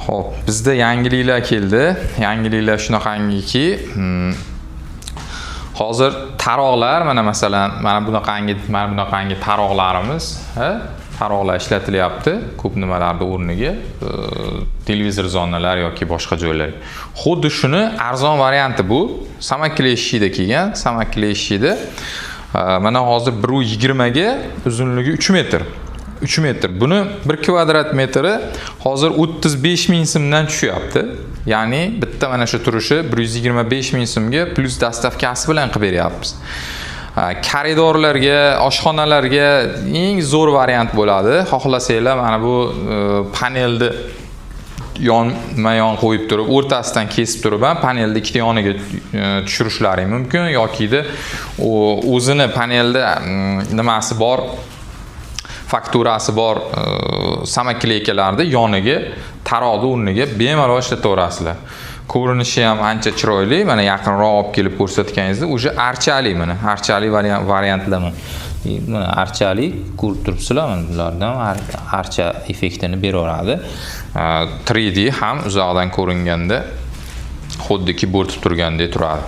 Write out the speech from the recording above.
Xo'p, bizda yangiliklar keldi. Yangiliklar shunaqangiki, hozir taroqlar, mana masalan, mana bunaqangi taroqlarimiz, taroqlar ishlatilyapti ko'p nimalarda o'rniga, televizor zonalar yoki boshqa joylar. Xuddi shuni arzon varianti bu. Samakileshida kelgan, samakileshida. Mana hozir 1.20 ga uzunligi 3 metr. 3 metr. Buni 1 kvadrat metri hozir 35 ming so'mdan tushyapti. Ya'ni bitta mana shu turishi 125 ming so'mga plus dastavkasi bilan qilib beryapmiz. Koridorlarga, oshxonalarga eng zo'r variant bo'ladi. Xohlasanglar mana bu panelni yonma-yon qo'yib turib, o'rtasidan kesib turib ham panelni ikkita yoniga tushirishlaring mumkin yoki o'zini panelda nimasi bor, fakturasi bor samakileykalarni yoniga, taroqni o'rniga bemalol ishlataverasizlar. Ko'rinishi ham ancha chiroyli. Mana yaqinroq olib kelib ko'rsatganingizda o'sha archali, mana archali variantlarmi. Mana archali ko'rib turibsizlar, mana bulardan archa effektini beraveradi. 3D ham uzoqdan ko'ringanda xuddiki bo'rtib turgandek turadi.